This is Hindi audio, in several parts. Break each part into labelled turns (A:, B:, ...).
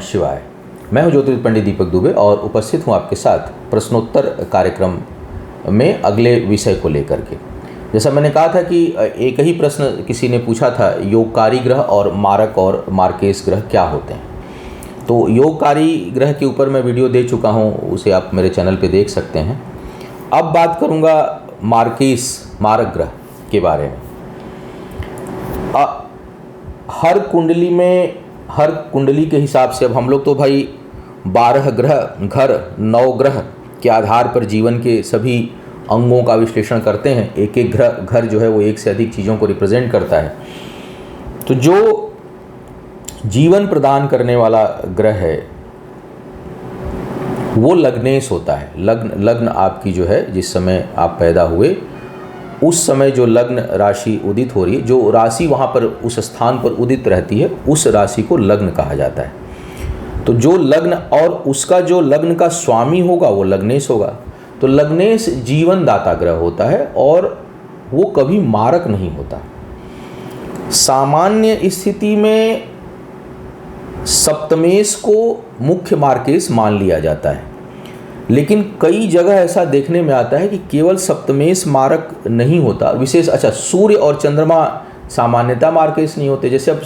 A: शिवाय। मैं हूं ज्योतिर्विद पंडित दीपक दुबे और उपस्थित हूं आपके साथ प्रश्नोत्तर कार्यक्रम में अगले विषय को लेकर के। जैसा मैंने कहा था कि एक ही प्रश्न किसी ने पूछा था, योगकारी ग्रह और मारक और मार्केस ग्रह क्या होते हैं। तो योगकारी ग्रह के ऊपर मैं वीडियो दे चुका हूं, उसे आप मेरे चैनल पे देख सकते हैं। अब बात करूंगा मारक ग्रह के बारे में। हर कुंडली के हिसाब से अब हम लोग तो भाई 12 ग्रह घर 9 ग्रह के आधार पर जीवन के सभी अंगों का विश्लेषण करते हैं। एक एक घर जो है वो एक से अधिक चीज़ों को रिप्रेजेंट करता है। तो जो जीवन प्रदान करने वाला ग्रह है वो लग्नेश होता है। लग्न आपकी जो है, जिस समय आप पैदा हुए उस समय जो लग्न राशि उदित हो रही है, जो राशि वहाँ पर उस स्थान पर उदित रहती है, उस राशि को लग्न कहा जाता है। तो जो लग्न और उसका जो लग्न का स्वामी होगा वो लग्नेश होगा। तो लग्नेश जीवन दाता ग्रह होता है और वो कभी मारक नहीं होता। सामान्य स्थिति में सप्तमेश को मुख्य मार्केश मान लिया जाता है, लेकिन कई जगह ऐसा देखने में आता है कि केवल सप्तमेश मारक नहीं होता। विशेष सूर्य और चंद्रमा सामान्यतः मार्केश नहीं होते। जैसे अब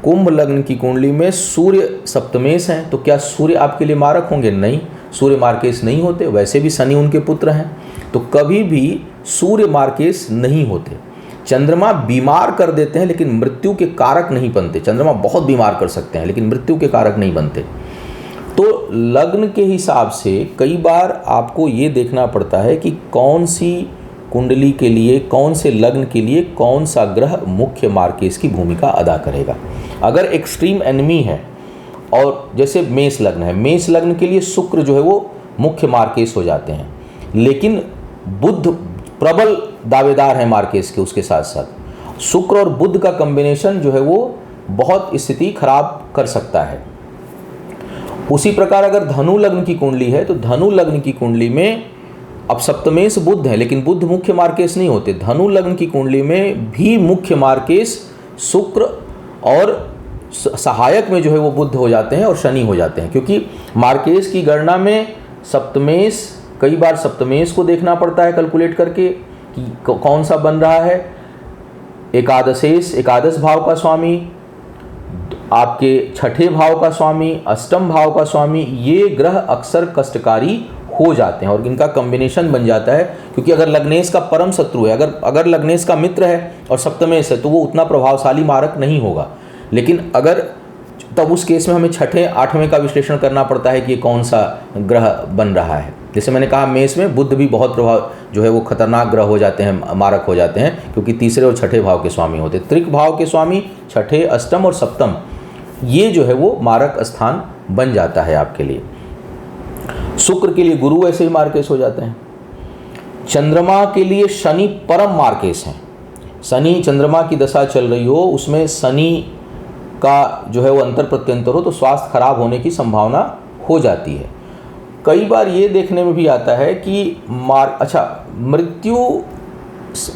A: कुंभ लग्न की कुंडली में सूर्य सप्तमेश हैं, तो क्या सूर्य आपके लिए मारक होंगे? नहीं, सूर्य मार्केश नहीं होते। वैसे भी शनि उनके पुत्र हैं, तो कभी भी सूर्य मार्केश नहीं होते। चंद्रमा बीमार कर देते हैं लेकिन मृत्यु के कारक नहीं बनते। चंद्रमा बहुत बीमार कर सकते हैं लेकिन मृत्यु के कारक नहीं बनते। तो लग्न के हिसाब से कई बार आपको ये देखना पड़ता है कि कौन सी कुंडली के लिए, कौन से लग्न के लिए कौन सा ग्रह मुख्य मार्केश की भूमिका अदा करेगा। अगर एक्सट्रीम एनिमी है और जैसे मेष लग्न है, मेष लग्न के लिए शुक्र जो है वो मुख्य मार्केश हो जाते हैं, लेकिन बुध प्रबल दावेदार है मार्केश के। उसके साथ साथ शुक्र और बुध का कॉम्बिनेशन जो है वो बहुत स्थिति खराब कर सकता है। उसी प्रकार अगर धनु लग्न की कुंडली है तो धनु लग्न की कुंडली में अब सप्तमेश बुध है लेकिन बुध मुख्य मार्केश नहीं होते। धनु लग्न की कुंडली में भी मुख्य मार्केश शुक्र और सहायक में जो है वो बुध हो जाते हैं और शनि हो जाते हैं, क्योंकि मार्केश की गणना में सप्तमेश, कई बार सप्तमेश को देखना पड़ता है कैलकुलेट करके कि कौन सा बन रहा है। एकादश भाव का स्वामी, आपके छठे भाव का स्वामी, अष्टम भाव का स्वामी, ये ग्रह अक्सर कष्टकारी हो जाते हैं और इनका कॉम्बिनेशन बन जाता है। क्योंकि अगर लग्नेश का परम शत्रु है, अगर लग्नेश का मित्र है और सप्तमेश है, तो वो उतना प्रभावशाली मारक नहीं होगा। लेकिन अगर तब उस केस में हमें छठे आठवें का विश्लेषण करना पड़ता है कि ये कौन सा ग्रह बन रहा है। जैसे मैंने कहा, मेष में बुध भी बहुत प्रभाव जो है वो खतरनाक ग्रह हो जाते हैं, मारक हो जाते हैं, क्योंकि तीसरे और छठे भाव के स्वामी होते हैं। त्रिक भाव के स्वामी छठे, अष्टम और सप्तम, ये जो है वो मारक स्थान बन जाता है आपके लिए। शुक्र के लिए गुरु ऐसे ही मार्केश हो जाते हैं। चंद्रमा के लिए शनि परम मार्केश हैं। शनि चंद्रमा की दशा चल रही हो, उसमें शनि का जो है वो अंतर प्रत्यंतर हो तो स्वास्थ्य खराब होने की संभावना हो जाती है। कई बार ये देखने में भी आता है कि मृत्यु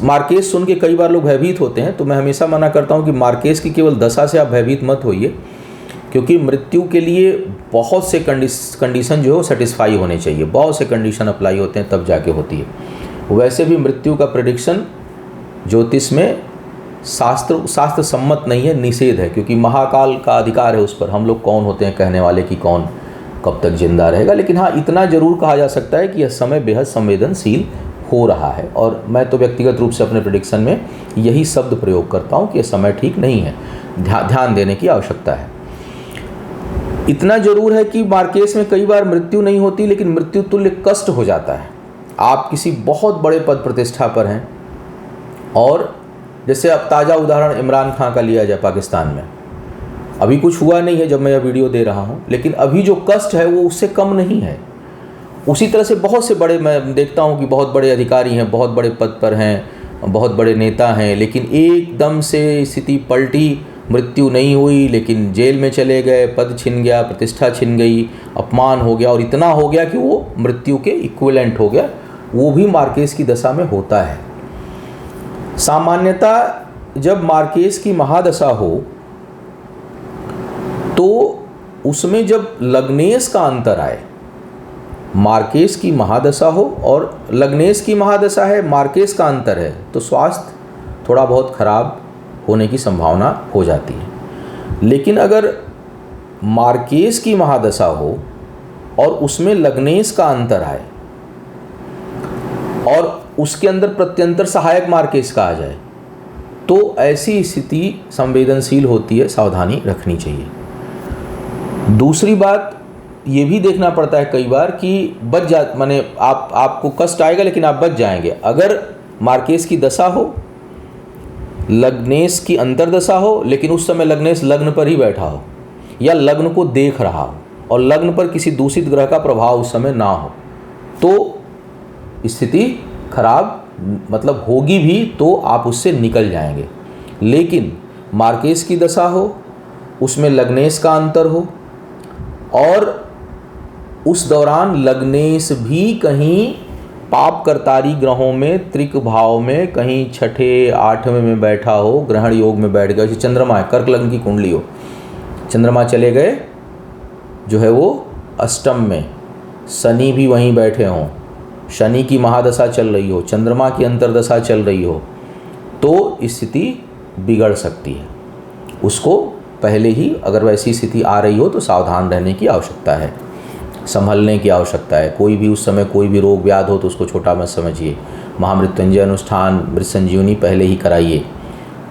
A: मार्केश सुन के कई बार लोग भयभीत होते हैं। तो मैं हमेशा मना करता हूँ कि मार्केश की केवल दशा से आप भयभीत मत होइए, क्योंकि मृत्यु के लिए बहुत से कंडीशन जो है वो सेटिस्फाई होने चाहिए। बहुत से कंडीशन अप्लाई होते हैं तब जाके होती है। वैसे भी मृत्यु का प्रेडिक्शन ज्योतिष में शास्त्र सम्मत नहीं है, निषेध है, क्योंकि महाकाल का अधिकार है उस पर। हम लोग कौन होते हैं कहने वाले कि कौन कब तक जिंदा रहेगा। लेकिन हाँ, इतना जरूर कहा जा सकता है कि यह समय बेहद संवेदनशील हो रहा है, और मैं तो व्यक्तिगत रूप से अपने प्रेडिक्शन में यही शब्द प्रयोग करता हूँ कि यह समय ठीक नहीं है, ध्यान देने की आवश्यकता है। इतना जरूर है कि मार्केश में कई बार मृत्यु नहीं होती लेकिन मृत्यु तुल्य कष्ट हो जाता है। आप किसी बहुत बड़े पद प्रतिष्ठा पर हैं, और जैसे अब ताज़ा उदाहरण इमरान खान का लिया जाए पाकिस्तान में, अभी कुछ हुआ नहीं है जब मैं यह वीडियो दे रहा हूँ, लेकिन अभी जो कष्ट है वो उससे कम नहीं है। उसी तरह से बहुत से बड़े, मैं देखता हूँ कि बहुत बड़े अधिकारी हैं, बहुत बड़े पद पर हैं, बहुत बड़े नेता हैं, लेकिन एकदम से स्थिति पलटी, मृत्यु नहीं हुई लेकिन जेल में चले गए, पद छिन गया, प्रतिष्ठा छिन गई, अपमान हो गया, और इतना हो गया कि वो मृत्यु के इक्विवेलेंट हो गया। वो भी मार्केश की दशा में होता है। सामान्यतः जब मार्केश की महादशा हो तो उसमें जब लग्नेश का अंतर आए, मार्केश की महादशा हो और लग्नेश की महादशा है, मार्केश का अंतर है, तो स्वास्थ्य थोड़ा बहुत खराब होने की संभावना हो जाती है। लेकिन अगर मार्केश की महादशा हो और उसमें लग्नेश का अंतर आए और उसके अंदर प्रत्यंतर सहायक मार्केश का आ जाए, तो ऐसी स्थिति संवेदनशील होती है, सावधानी रखनी चाहिए। दूसरी बात ये भी देखना पड़ता है कई बार कि बच जा, माने आपको कष्ट आएगा लेकिन आप बच जाएंगे। अगर मार्केश की दशा हो, लग्नेश की अंतरदशा हो, लेकिन उस समय लग्नेश लग्न पर ही बैठा हो या लग्न को देख रहा हो और लग्न पर किसी दूषित ग्रह का प्रभाव उस समय ना हो, तो स्थिति खराब मतलब होगी भी, तो आप उससे निकल जाएंगे। लेकिन मार्केश की दशा हो, उसमें लग्नेश का अंतर हो और उस दौरान लग्नेश भी कहीं पाप करतारी ग्रहों में त्रिक भाव में कहीं छठे आठवें में बैठा हो, ग्रहण योग में बैठ गया, जैसे चंद्रमा है, कर्क लग्न की कुंडली हो, चंद्रमा चले गए जो है वो अष्टम में, शनि भी वहीं बैठे हों, शनि की महादशा चल रही हो, चंद्रमा की अंतरदशा चल रही हो, तो स्थिति बिगड़ सकती है। उसको पहले ही अगर वैसी स्थिति आ रही हो तो सावधान रहने की आवश्यकता है, संभलने की आवश्यकता है। कोई भी उस समय कोई भी रोग व्याध हो तो उसको छोटा मत समझिए, महामृत्युंजय अनुष्ठान, मृत संजीवनी पहले ही कराइए,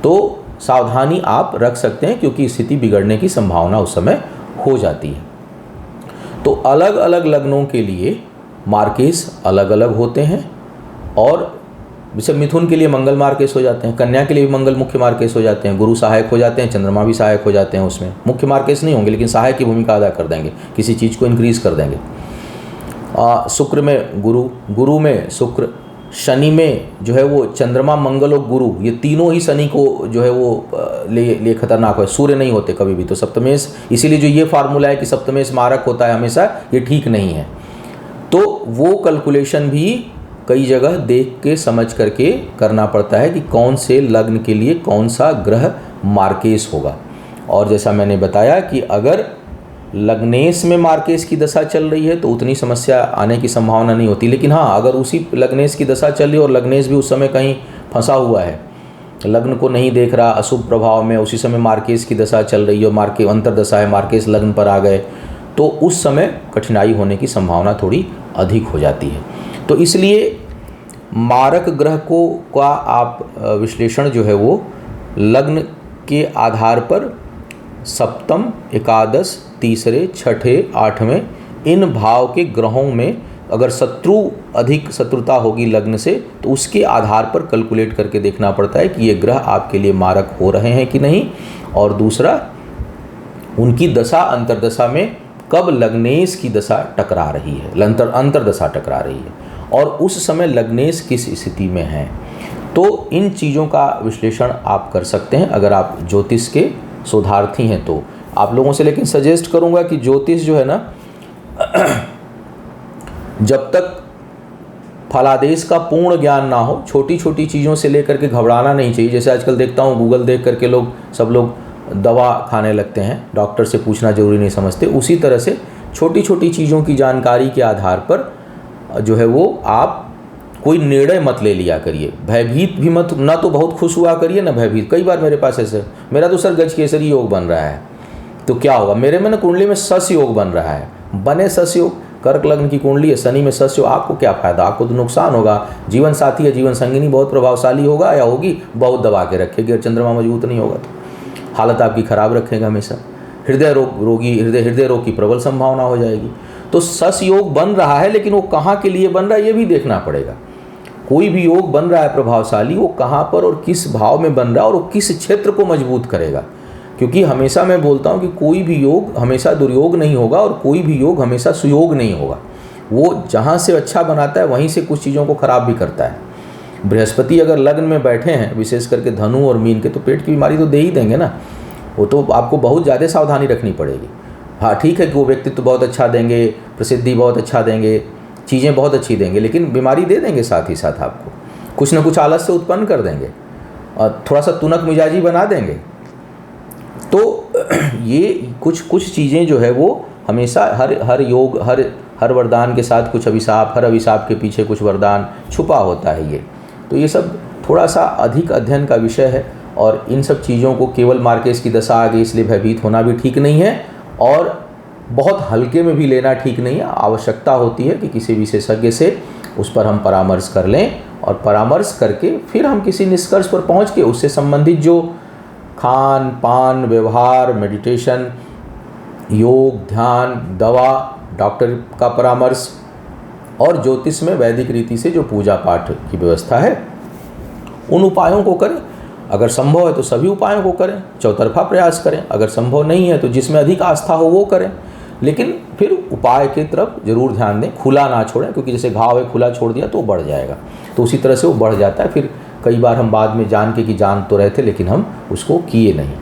A: तो सावधानी आप रख सकते हैं, क्योंकि स्थिति बिगड़ने की संभावना उस समय हो जाती है। तो अलग अलग लग्नों के लिए मार्केश अलग अलग होते हैं, और जैसे मिथुन के लिए मंगल मार्केश हो जाते हैं, कन्या के लिए भी मंगल मुख्य मार्केश हो जाते हैं, गुरु सहायक हो जाते हैं, चंद्रमा भी सहायक हो जाते हैं। उसमें मुख्य मार्केश नहीं होंगे लेकिन सहायक की भूमिका अदा कर देंगे, किसी चीज़ को इंक्रीज कर देंगे। शुक्र में गुरु में शुक्र, शनि में जो है वो चंद्रमा मंगल और गुरु, ये तीनों ही शनि को जो है वो ले खतरनाक है, सूर्य नहीं होते कभी भी। तो सप्तमेश, इसीलिए जो ये फार्मूला है कि सप्तमेश मारक होता है हमेशा, ये ठीक नहीं है। तो वो कैलकुलेशन भी कई जगह देख के समझ करके करना पड़ता है कि कौन से लग्न के लिए कौन सा ग्रह मार्केश होगा। और जैसा मैंने बताया कि अगर लग्नेश में मार्केश की दशा चल रही है तो उतनी समस्या आने की संभावना नहीं होती। लेकिन हाँ, अगर उसी लग्नेश की दशा चल रही है और लग्नेश भी उस समय कहीं फंसा हुआ है, लग्न को नहीं देख रहा, अशुभ प्रभाव में, उसी समय मार्केश की दशा चल रही है और मार्केश अंतरदशा है, मार्केश लग्न पर आ गए, तो उस समय कठिनाई होने की संभावना थोड़ी अधिक हो जाती है। तो इसलिए मारक ग्रह का आप विश्लेषण जो है वो लग्न के आधार पर सप्तम, एकादश, तीसरे, छठे, आठवें इन भाव के ग्रहों में अगर अधिक शत्रुता होगी लग्न से, तो उसके आधार पर कैलकुलेट करके देखना पड़ता है कि ये ग्रह आपके लिए मारक हो रहे हैं कि नहीं। और दूसरा, उनकी दशा अंतरदशा में कब लग्नेश की दशा टकरा रही है, अंतरदशा टकरा रही है, और उस समय लग्नेश किस स्थिति में है। तो इन चीज़ों का विश्लेषण आप कर सकते हैं अगर आप ज्योतिष के शोधार्थी हैं तो। आप लोगों से लेकिन सजेस्ट करूंगा कि ज्योतिष जो है ना, जब तक फलादेश का पूर्ण ज्ञान ना हो, छोटी छोटी चीज़ों से लेकर के घबराना नहीं चाहिए। जैसे आजकल देखता हूँ गूगल देख करके सब लोग दवा खाने लगते हैं, डॉक्टर से पूछना जरूरी नहीं समझते। उसी तरह से छोटी छोटी चीज़ों की जानकारी के आधार पर जो है वो आप कोई निर्णय मत ले लिया करिए, भयभीत भी मत, ना तो बहुत खुश हुआ करिए ना भयभीत। कई बार मेरे पास ऐसे, मेरा तो सर गज केसरी योग बन रहा है, तो क्या होगा, मेरे में ना कुंडली में सस योग बन रहा है, बने सस योग, कर्क लग्न की कुंडली है, शनि में सस योग, आपको क्या फायदा, आपको तो नुकसान होगा। जीवन साथी या जीवन संगिनी बहुत प्रभावशाली होगा या होगी, बहुत दबा के रखेगी, और चंद्रमा मजबूत नहीं होगा तो हालत आपकी खराब रखेगा हमेशा। हृदय रोग की प्रबल संभावना हो जाएगी। तो सस योग बन रहा है, लेकिन वो कहाँ के लिए बन रहा है ये भी देखना पड़ेगा। कोई भी योग बन रहा है प्रभावशाली, वो कहाँ पर और किस भाव में बन रहा है और वो किस क्षेत्र को मजबूत करेगा। क्योंकि हमेशा मैं बोलता हूँ कि कोई भी योग हमेशा दुर्योग नहीं होगा और कोई भी योग हमेशा सुयोग नहीं होगा। वो जहाँ से अच्छा बनाता है वहीं से कुछ चीज़ों को खराब भी करता है। बृहस्पति अगर लग्न में बैठे हैं, विशेष करके धनु और मीन के, तो पेट की बीमारी तो दे ही देंगे ना। वो तो आपको बहुत ज़्यादा सावधानी रखनी पड़ेगी। हाँ ठीक है कि वो व्यक्तित्व तो बहुत अच्छा देंगे, प्रसिद्धि बहुत अच्छा देंगे, चीज़ें बहुत अच्छी देंगे, लेकिन बीमारी दे देंगे साथ ही साथ, आपको कुछ ना कुछ आलस्य उत्पन्न कर देंगे और थोड़ा सा तुनक मिजाजी बना देंगे। तो ये कुछ चीज़ें जो है वो हमेशा हर योग, हर वरदान के साथ कुछ अभिशाप, हर अभिशाप के पीछे कुछ वरदान छुपा होता है ये। तो ये सब थोड़ा सा अधिक अध्ययन का विषय है, और इन सब चीज़ों को केवल मार्केस की दशा आ गई इसलिए भयभीत होना भी ठीक नहीं है, और बहुत हल्के में भी लेना ठीक नहीं है। आवश्यकता होती है कि किसी विशेषज्ञ से उस पर हम परामर्श कर लें, और परामर्श करके फिर हम किसी निष्कर्ष पर पहुंच के उससे संबंधित जो खान पान, व्यवहार, मेडिटेशन, योग, ध्यान, दवा, डॉक्टर का परामर्श और ज्योतिष में वैदिक रीति से जो पूजा पाठ की व्यवस्था है उन उपायों को करें। अगर संभव है तो सभी उपायों को करें, चौतरफा प्रयास करें। अगर संभव नहीं है तो जिसमें अधिक आस्था हो वो करें, लेकिन फिर उपाय की तरफ जरूर ध्यान दें, खुला ना छोड़ें, क्योंकि जैसे घाव है खुला छोड़ दिया तो वो बढ़ जाएगा, तो उसी तरह से वो बढ़ जाता है। फिर कई बार हम बाद में जान के कि जान तो रहे थे लेकिन हम उसको किए नहीं।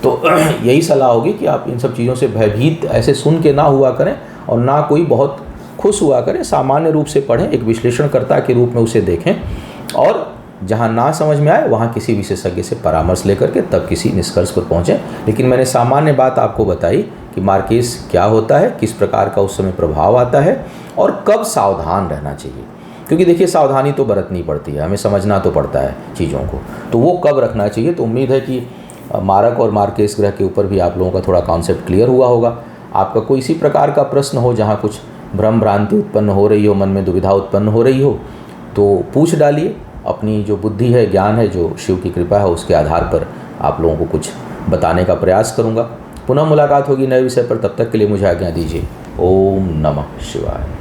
A: तो यही सलाह होगी कि आप इन सब चीज़ों से भयभीत ऐसे सुन के ना हुआ करें, और ना कोई बहुत खुश हुआ करें। सामान्य रूप से पढ़ें, एक विश्लेषणकर्ता के रूप में उसे देखें, और जहाँ ना समझ में आए वहाँ किसी विशेषज्ञ से परामर्श लेकर के तब किसी निष्कर्ष पर पहुँचें। लेकिन मैंने सामान्य बात आपको बताई कि मार्केस क्या होता है, किस प्रकार का उस समय प्रभाव आता है, और कब सावधान रहना चाहिए। क्योंकि देखिए सावधानी तो बरतनी पड़ती है, हमें समझना तो पड़ता है चीज़ों को, तो वो कब रखना चाहिए। तो उम्मीद है कि मारक और मार्केस ग्रह के ऊपर भी आप लोगों का थोड़ा कॉन्सेप्ट क्लियर हुआ होगा। आपका कोई इसी प्रकार का प्रश्न हो जहाँ कुछ भ्रम भ्रांति उत्पन्न हो रही हो, मन में दुविधा उत्पन्न हो रही हो, तो पूछ डालिए। अपनी जो बुद्धि है, ज्ञान है, जो शिव की कृपा है, उसके आधार पर आप लोगों को कुछ बताने का प्रयास करूँगा। पुनः मुलाकात होगी नए विषय पर, तब तक के लिए मुझे आज्ञा दीजिए। ओम नमः शिवाय।